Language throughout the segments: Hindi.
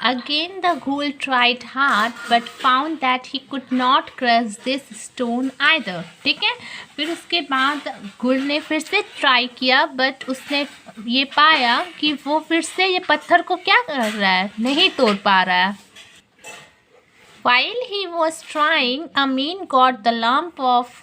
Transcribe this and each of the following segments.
Again the ghoul tried hard but found that he could not crush this stone either. ठीक है, फिर उसके बाद घुल ने फिर से ट्राई किया बट उसने ये पाया कि वो फिर से ये पत्थर को क्या कर रहा है, नहीं तोड़ पा रहा है. While he was trying, Amin got the lump of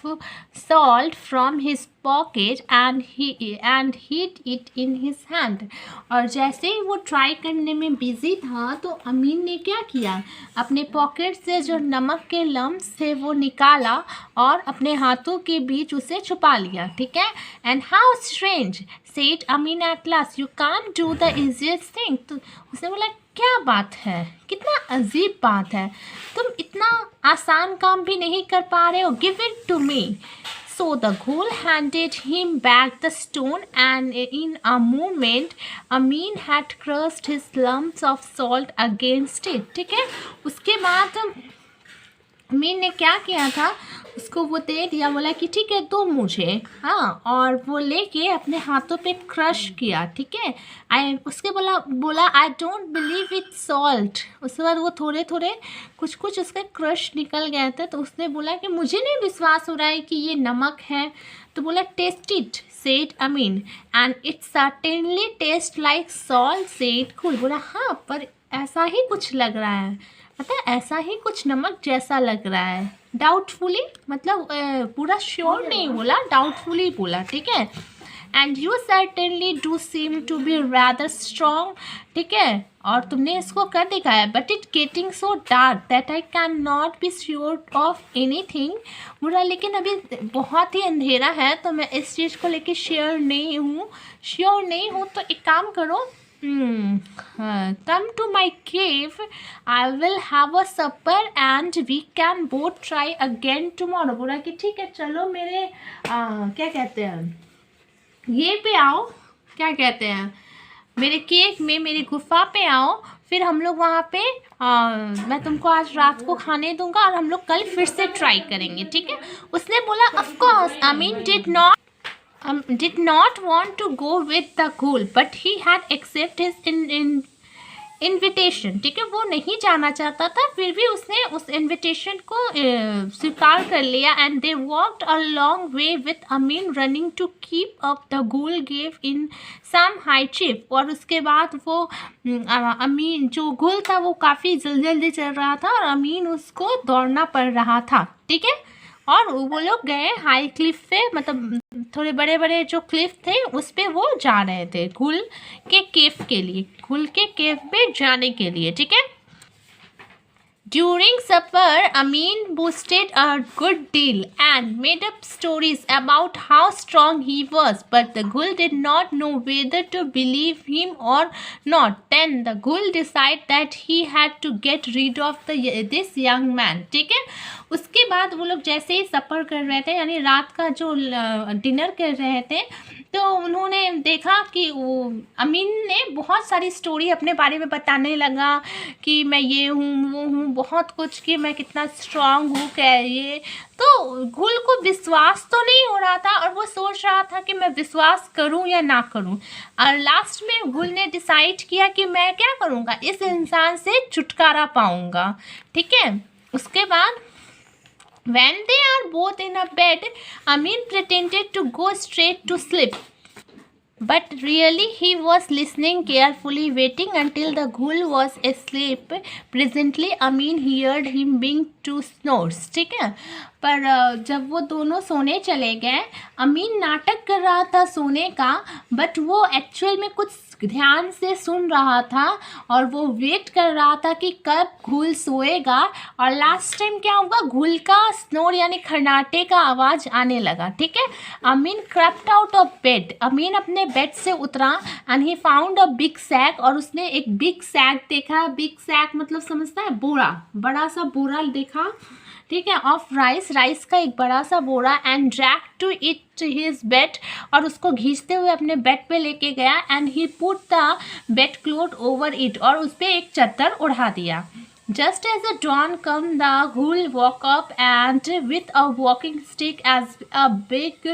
salt from his pocket and hid it in his hand. और जैसे ही वो ट्राई करने में बिजी था तो अमीन ने क्या किया, अपने पॉकेट से जो नमक के लम्स थे वो निकाला और अपने हाथों के बीच उसे छुपा लिया. ठीक है. And how strange said Amin at last, you can't do the easiest thing. तो उसने बोला क्या बात है, कितना अजीब बात है, तुम इतना आसान काम भी नहीं कर पा रहे हो. Give it to me. So the ghoul handed him back the stone and in a moment Amin had crushed his lumps of salt against it. ठीक है. उसके बाद अमीन ने क्या किया था, उसको वो दे दिया, बोला कि ठीक है दो मुझे. हाँ, और वो लेके अपने हाथों पे क्रश किया. ठीक है. उसके बोला I don't believe it salt. उसके बाद वो थोड़े थोड़े कुछ उसका क्रश निकल गया था. तो उसने बोला कि मुझे नहीं विश्वास हो रहा है कि ये नमक है. तो बोला taste it said Amin and it certainly taste like salt said ghoul. बोला हाँ, पर ऐसा ही कुछ लग रहा है, मतलब ऐसा ही कुछ नमक जैसा लग रहा है. डाउटफुली, मतलब पूरा श्योर नहीं बोला, डाउटफुली बोला. ठीक है. And you certainly do seem to be rather strong. ठीक है, और तुमने इसको कर दिखाया. But it getting so dark that I cannot be sure of anything. बोला लेकिन अभी बहुत ही अंधेरा है तो मैं इस चीज़ को लेके श्योर नहीं हूँ. तो एक काम करो, come to my cave, I will have a supper and we can both try again tomorrow. बोला कि ठीक है चलो मेरे क्या कहते हैं, ये पे आओ, क्या कहते हैं, मेरे केव में, मेरी गुफा पे आओ, फिर हम लोग वहाँ पे मैं तुमको आज रात को खाने दूंगा और हम लोग कल फिर से ट्राई करेंगे. ठीक है. उसने बोला of course Amin did not want to go with the ghoul but he had accepted his invitation. ठीक है, वो नहीं जाना चाहता था, फिर भी उसने उस इनविटेशन को स्वीकार कर लिया. And they walked a long way with Amin running to keep up the गhoul gave in some high chip. और उसके बाद वो अमीन जो ghoul था वो काफ़ी जल्दी चल रहा था और अमीन उसको दौड़ना पड़ रहा था. ठीक है. और वो लोग गए हाई क्लिफ पे, मतलब थोड़े बड़े बड़े जो क्लिफ थे उस पे वो जा रहे थे गहुल के केव के लिए, गहुल के केव पे जाने के लिए. ठीक है. During supper, Amin boasted a good deal and made up stories about how strong he was, but the ghoul did not know whether to believe him or not. Then the ghoul decided that he had to get rid of this young man. ठीक है. उसके बाद वो लोग जैसे ही सफ़र कर रहे थे, यानी रात का जो डिनर कर रहे थे, तो उन्होंने देखा कि वो अमीन ने बहुत सारी स्टोरी अपने बारे में बताने लगा कि मैं ये हूँ वो हूँ, बहुत कुछ, कि मैं कितना स्ट्रांग हूँ, क्या ये. तो गहुल को विश्वास तो नहीं हो रहा था और वो सोच रहा था कि मैं विश्वास करूँ या ना करूँ. और लास्ट में गहुल ने डिसाइड किया कि मैं क्या करूँगा, इस इंसान से छुटकारा पाऊँगा. ठीक है. उसके बाद when they are both in a bed, Amin pretended to go straight to sleep. But really he was listening carefully, waiting until the ghoul was asleep. Presently Amin heard him being to snores. ठीक है. पर जब वो दोनों सोने चले गए, अमीन नाटक कर रहा था सोने का, बट वो एक्चुअल में कुछ ध्यान से सुन रहा था और वो वेट कर रहा था कि कब गहुल सोएगा. और लास्ट टाइम क्या होगा, गहुल का स्नोर यानी खर्राटे का आवाज़ आने लगा. ठीक है. Amin crept out of bed. Amin अपने बेड से उतरा and he found a big sack. और उसने एक बिग सैक देखा. बिग सैक मतलब समझता है, बोरा, बड़ा सा बोरा देखा. ठीक है. ऑफ राइस का एक बड़ा सा बोरा. And drag to it his bed. और उसको खींचते हुए अपने बेड पे लेके गया. And he put the bed cloth over it. और उस पर एक चादर उड़ा दिया. Just as the dawn come, the ghoul woke up and with a walking stick as a big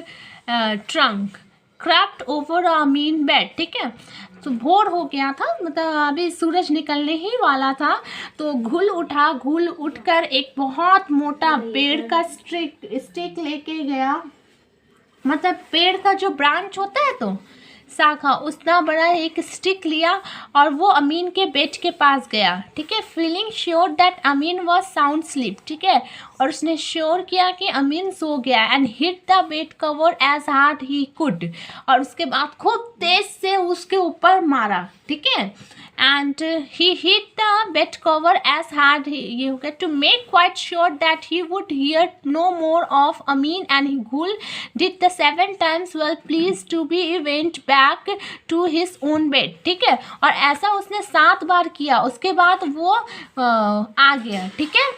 trunk crept over a mean bed. ठीक है. तो भोर हो गया था, मतलब अभी सूरज निकलने ही वाला था। तो घुल उठकर एक बहुत मोटा पेड़ का स्टिक लेके गया, मतलब पेड़ का जो ब्रांच होता है तो शाखा, उतना बड़ा एक स्टिक लिया और वो अमीन के बेड के पास गया, ठीक है, feeling sure that Amin was sound sleep, ठीक है, और उसने श्योर किया कि अमीन सो गया, and hit the bed cover as hard he could, और उसके बाद खूब तेज से उसके ऊपर मारा, ठीक है, and he hit the bed cover as hard you get to make quite sure that he would hear no more of Amin, and Ghul did the 7 times well pleased to be went back to his own bed, ठीक है, और ऐसा उसने 7 बार किया। उसके बाद वो आ गया, ठीक है,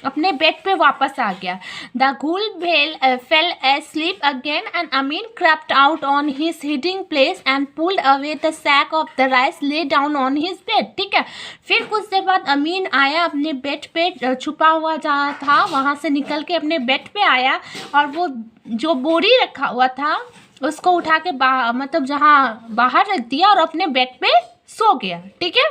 अपने बेड पे वापस आ गया। The ghoul fell asleep again and Amin crept out on his hiding place and pulled away the sack of the rice lay down on his bed, ठीक है। फिर कुछ देर बाद अमीन आया, अपने बेड पे छुपा हुआ जहाँ था वहाँ से निकल के अपने बेड पे आया, और वो जो बोरी रखा हुआ था उसको उठा के मतलब जहाँ बाहर रख दिया और अपने बेड पे सो गया, ठीक है।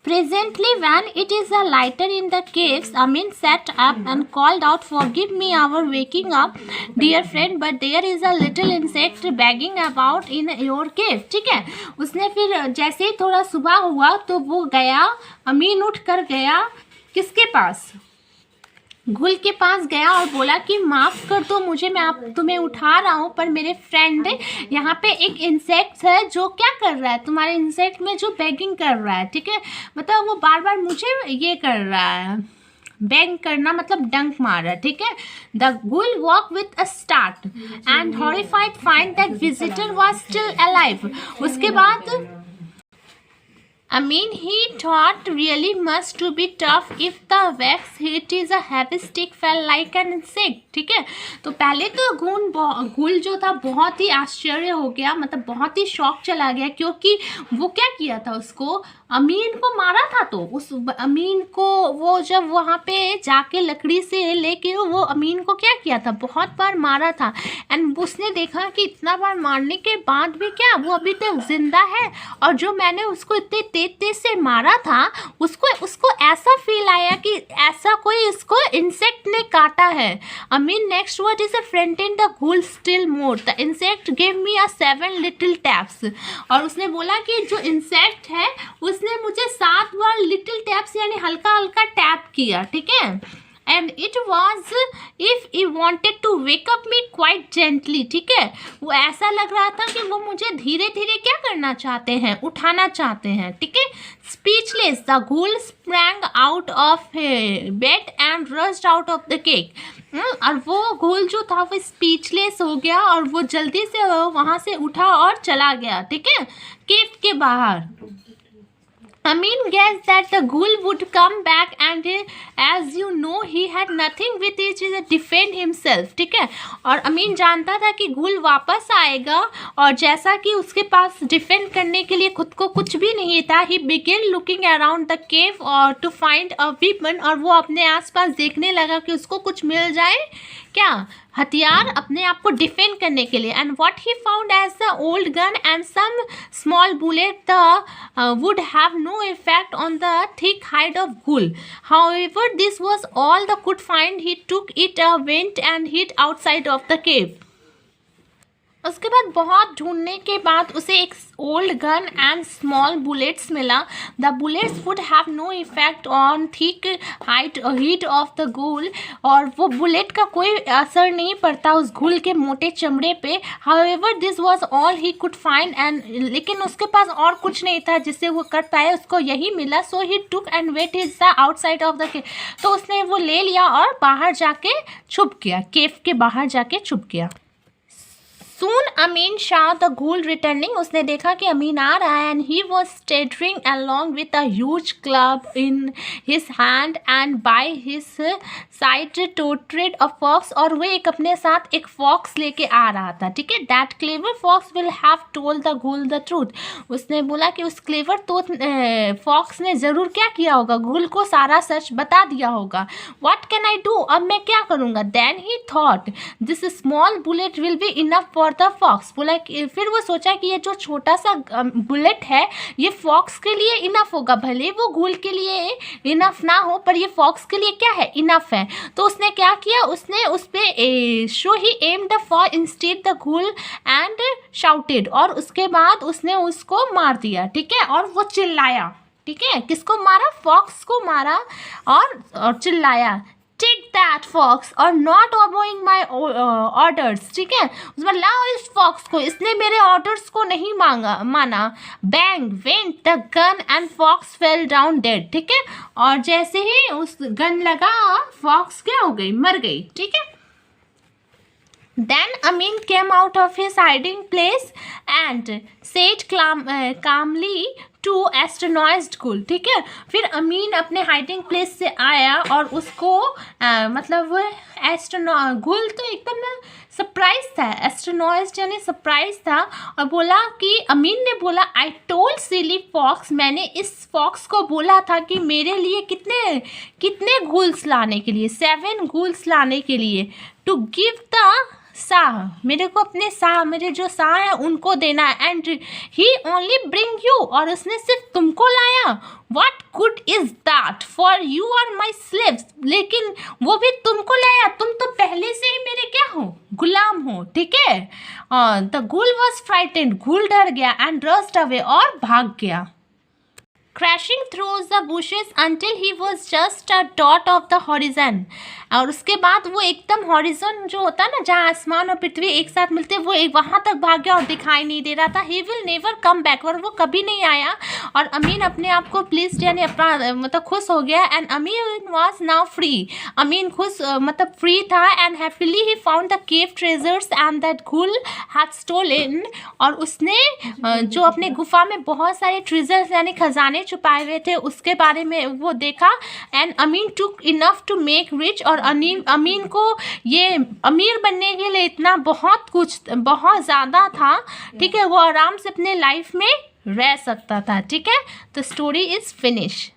Presently, when it is lighter in the caves, Amin sat up and called out, "Forgive me our waking up, dear friend, but there is a little insect begging about in your cave." ठीक है, उसने फिर जैसे ही थोड़ा सुबह हुआ तो वो गया, अमीन उठ कर गया किसके पास, घुल के पास गया और बोला कि माफ़ कर दो मुझे, मैं तुम्हें उठा रहा हूँ, पर मेरे फ्रेंड यहाँ पे एक इंसेक्ट है जो क्या कर रहा है, तुम्हारे इंसेक्ट में जो बेगिंग कर रहा है, ठीक है, मतलब वो बार बार मुझे ये कर रहा है, बैंग करना मतलब डंक मार रहा है, ठीक है। द घुल walk with a start and horrified find that visitor was still alive. उसके बाद Amin, he thought, really must to be tough if the wax hit is a heavy stick fell like an insect, ठीक है। तो पहले तो घुल जो था बहुत ही आश्चर्य हो गया, मतलब बहुत ही शौक चला गया, क्योंकि वो क्या किया था, उसको अमीन को मारा था। तो उस अमीन को वो जब वहाँ पे जाके लकड़ी से लेके वो अमीन को क्या किया था, बहुत बार मारा था, एंड उसने देखा कि इतना बार मारने के बाद भी क्या वो अभी तक जिंदा है, और जो मैंने उसको इतने तेज से मारा था उसको ऐसा फील आया कि ऐसा कोई इसको इंसेक्ट ने काटा है। Amin next word is a frighten the ghoul still more, the insect give me a 7 little taps, और उसने बोला कि जो इंसेक्ट है उसने मुझे 7 बार लिटिल टैप्स यानी हल्का हल्का टैप किया, ठीक है, and it was if he wanted to wake up me quite gently, ठीक है, वो ऐसा लग रहा था कि वो मुझे धीरे धीरे क्या करना चाहते हैं, उठाना चाहते हैं, ठीक है। Speechless the ghoul sprang out of bed and rushed out of the cave, और वो घुल जो था वो स्पीचलेस हो गया और वो जल्दी से वहाँ से उठा और चला गया, ठीक है, केव के बाहर। Amin guessed that the ghoul would come back, and as you know he had nothing with which to defend himself, ठीक है, और अमीन जानता था कि घुल वापस आएगा, और जैसा कि उसके पास डिफेंड करने के लिए खुद को कुछ भी नहीं था, he began looking around the cave or to find a weapon, और वो अपने आसपास देखने लगा कि उसको कुछ मिल जाए क्या, हथियार अपने आप को डिफेंड करने के लिए, and what he found as the old gun and some small bullet the would have no effect on the thick hide of ghoul, however this was all the could find, he took it a went and hid outside of the cave. उसके बाद बहुत ढूंढने के बाद उसे एक old gun and small bullets मिला। The bullets would have no effect on thick hide of the घुल, और वो बुलेट का कोई असर नहीं पड़ता उस घुल के मोटे चमड़े पे। However this was all he could find, and लेकिन उसके पास और कुछ नहीं था जिससे वो कर पाए, उसको यही मिला। So he took and wait is the outside of the cave, तो उसने वो ले लिया और बाहर जाके छुप गया, केव के बाहर जाके छुप गया। Soon Amin saw the ghoul returning. उसने देखा कि अमीन आ रहा है, and he was staggering along with a huge club in his hand, and by his side tottered a fox, और वो एक अपने साथ एक फॉक्स लेके आ रहा था, ठीक है। That clever fox will have told the ghoul the truth. उसने बोला कि उस क्लेवर तो फॉक्स ने ज़रूर क्या किया होगा, घुल को सारा सच बता दिया होगा। What can I do? अब मैं क्या करूँगा? Then he thought this small bullet will be enough for for the fox, बोला कि फिर वो सोचा कि ये जो छोटा सा बुलेट है ये फॉक्स के लिए इनफ होगा, भले वो घुल के लिए इनफ ना हो पर ये फॉक्स के लिए क्या है, इनफ है। तो उसने क्या किया, उसने उस पर show he am the for instead the घुल एंड शाउटेड, और उसके बाद उसने उसको मार दिया, ठीक है, और वो चिल्लाया, ठीक है, किसको मारा, फॉक्स को मारा और चिल्लाया, टेक दैट फॉक्स और नॉट ओबोइंग माई ऑर्डर्स, ठीक है, उसमें लाओ इस फॉक्स को, इसने मेरे ऑर्डर्स को नहीं माना। Bang went the gun and fox fell down dead, ठीक है, और जैसे ही उस गन लगा फॉक्स क्या हो गई, मर गई, ठीक है। Then Amin came out of his hiding place and said calmly to astonished Gul, ठीक है। फिर अमीन अपने हाइडिंग प्लेस से आया और उसको मतलब गुल तो एकदम सरप्राइज था, एस्ट्रोनॉइज्ड यानी सरप्राइज था, और बोला कि अमीन ने बोला आई टोल्ड सिली फॉक्स, मैंने इस फॉक्स को बोला था कि मेरे लिए कितने गुल्स लाने के लिए, 7 गुल्स लाने के लिए, टू गिव द साह, मेरे को अपने साह, मेरे जो साह है उनको देना है, and he only bring you, और उसने सिर्फ तुमको लाया, what good is that for you are my slaves, लेकिन वो भी तुमको लाया, तुम तो पहले से ही मेरे क्या हो, गुलाम हो, ठीक है। द गुल वॉज फ्राइटेंड, गुल डर गया, एंड रस्ट अवे, और भाग गया, crashing through the bushes until he was just a dot of the horizon, और उसके बाद वो एकदम हॉरिजन जो होता है ना, जहाँ आसमान और पृथ्वी एक साथ मिलते, वो वहाँ तक भाग गया और दिखाई नहीं दे रहा था। He will never come back, और वो कभी नहीं आया, और अमीन अपने आप को प्लीज यानी अपना मतलब खुश हो गया, and Amin was now free, Amin खुश मतलब फ्री था, and happily he found the cave treasures and that Gul had stolen, और उसने जो अपने गुफा में बहुत सारे ट्रेजर्स यानी खजाने छुपाए हुए थे उसके बारे में वो देखा, and Amin took enough to make rich, और अमीन को ये अमीर बनने के लिए इतना बहुत कुछ बहुत ज़्यादा था, ठीक है, वो आराम से अपने लाइफ में रह सकता था, ठीक है। तो स्टोरी इज़ फिनिश।